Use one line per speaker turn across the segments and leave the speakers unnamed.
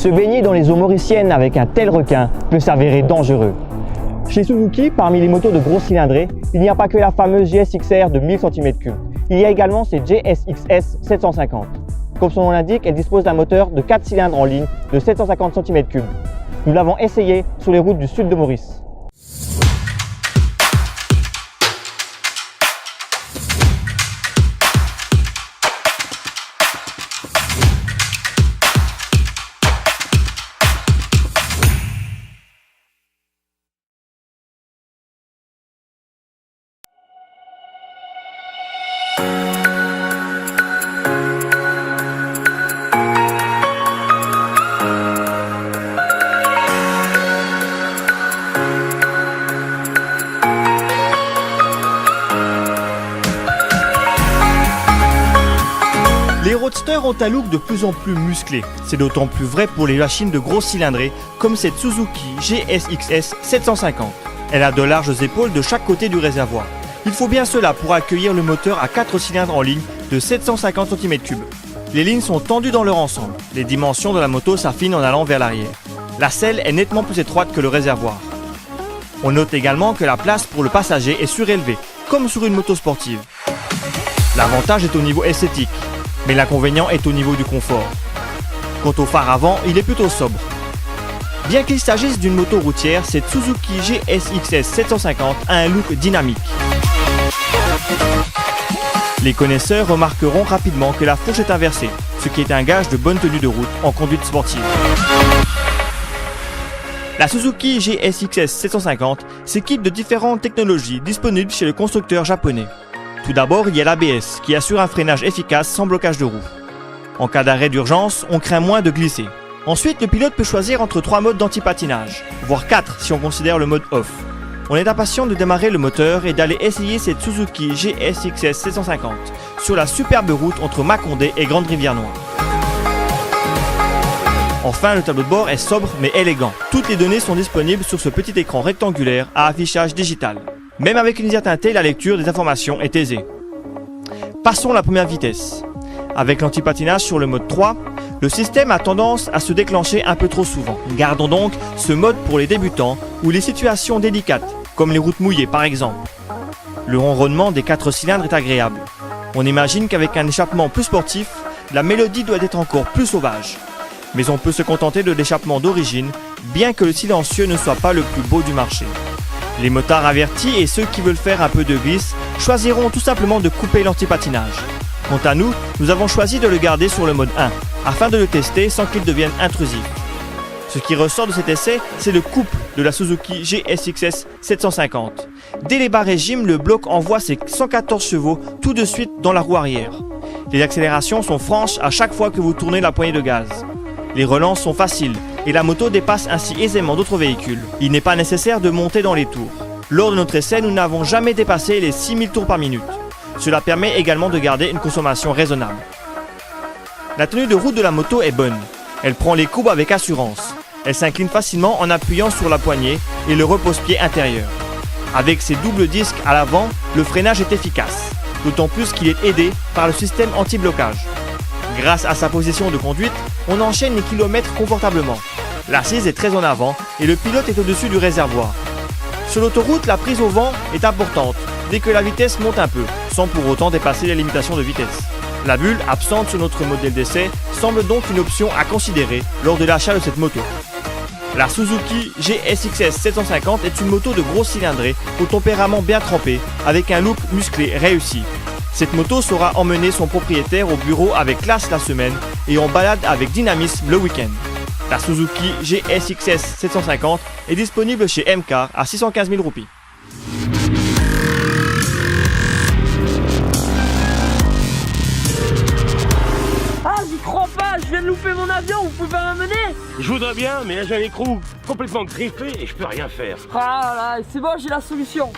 Se baigner dans les eaux mauriciennes avec un tel requin peut s'avérer dangereux. Chez Suzuki, parmi les motos de gros cylindrés, il n'y a pas que la fameuse GSX-R de 1000 cm3. Il y a également ces GSX-S 750. Comme son nom l'indique, elle dispose d'un moteur de 4 cylindres en ligne de 750 cm3. Nous l'avons essayé sur les routes du sud de Maurice.
Les roadsters ont un look de plus en plus musclé. C'est d'autant plus vrai pour les machines de gros cylindrés comme cette Suzuki GSX-S 750. Elle a de larges épaules de chaque côté du réservoir. Il faut bien cela pour accueillir le moteur à 4 cylindres en ligne de 750 cm3. Les lignes sont tendues dans leur ensemble. Les dimensions de la moto s'affinent en allant vers l'arrière. La selle est nettement plus étroite que le réservoir. On note également que la place pour le passager est surélevée, comme sur une moto sportive. L'avantage est au niveau esthétique, mais l'inconvénient est au niveau du confort. Quant au phare avant, il est plutôt sobre. Bien qu'il s'agisse d'une moto routière, cette Suzuki GSX-S 750 a un look dynamique. Les connaisseurs remarqueront rapidement que la fourche est inversée, ce qui est un gage de bonne tenue de route en conduite sportive. La Suzuki GSX-S 750 s'équipe de différentes technologies disponibles chez le constructeur japonais. Tout d'abord, il y a l'ABS qui assure un freinage efficace sans blocage de roue. En cas d'arrêt d'urgence, on craint moins de glisser. Ensuite, le pilote peut choisir entre 3 modes d'anti-patinage, voire 4 si on considère le mode off. On est impatient de démarrer le moteur et d'aller essayer cette Suzuki GSX-S 750 sur la superbe route entre Mâcondé et Grande-Rivière-Noire. Enfin, le tableau de bord est sobre mais élégant. Toutes les données sont disponibles sur ce petit écran rectangulaire à affichage digital. Même avec une lisière teintée, la lecture des informations est aisée. Passons à la première vitesse. Avec l'antipatinage sur le mode 3, le système a tendance à se déclencher un peu trop souvent. Gardons donc ce mode pour les débutants ou les situations délicates, comme les routes mouillées par exemple. Le ronronnement des 4 cylindres est agréable. On imagine qu'avec un échappement plus sportif, la mélodie doit être encore plus sauvage. Mais on peut se contenter de l'échappement d'origine, bien que le silencieux ne soit pas le plus beau du marché. Les motards avertis et ceux qui veulent faire un peu de glisse choisiront tout simplement de couper l'antipatinage. Quant à nous, nous avons choisi de le garder sur le mode 1, afin de le tester sans qu'il devienne intrusif. Ce qui ressort de cet essai, c'est le couple de la Suzuki GSX-S 750. Dès les bas régimes, le bloc envoie ses 114 chevaux tout de suite dans la roue arrière. Les accélérations sont franches à chaque fois que vous tournez la poignée de gaz. Les relances sont faciles et la moto dépasse ainsi aisément d'autres véhicules. Il n'est pas nécessaire de monter dans les tours. Lors de notre essai, nous n'avons jamais dépassé les 6000 tours par minute. Cela permet également de garder une consommation raisonnable. La tenue de route de la moto est bonne. Elle prend les courbes avec assurance. Elle s'incline facilement en appuyant sur la poignée et le repose-pied intérieur. Avec ses doubles disques à l'avant, le freinage est efficace, d'autant plus qu'il est aidé par le système anti-blocage. Grâce à sa position de conduite, on enchaîne les kilomètres confortablement. L'assise est très en avant et le pilote est au-dessus du réservoir. Sur l'autoroute, la prise au vent est importante dès que la vitesse monte un peu, sans pour autant dépasser les limitations de vitesse. La bulle, absente sur notre modèle d'essai, semble donc une option à considérer lors de l'achat de cette moto. La Suzuki GSX-S 750 est une moto de gros cylindrée au tempérament bien trempé, avec un look musclé réussi. Cette moto saura emmener son propriétaire au bureau avec classe la semaine et en balade avec dynamisme le week-end. La Suzuki GSX-S 750 est disponible chez M-Car à 615 000 roupies.
Ah, j'y crois pas, je viens de louper mon avion, vous pouvez pas m'amener?
Je voudrais bien, mais là j'ai un écrou complètement griffé et je peux rien faire.
Ah là, c'est bon, j'ai la solution.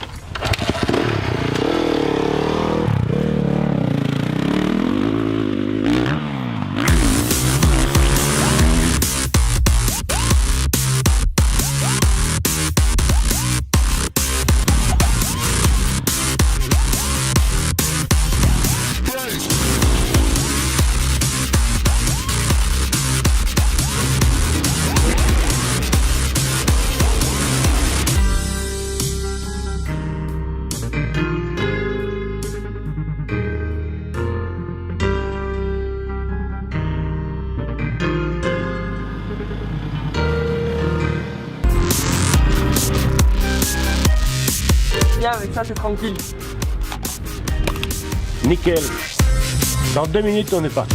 ça c'est tranquille.
Nickel. Dans 2 minutes, on est pas.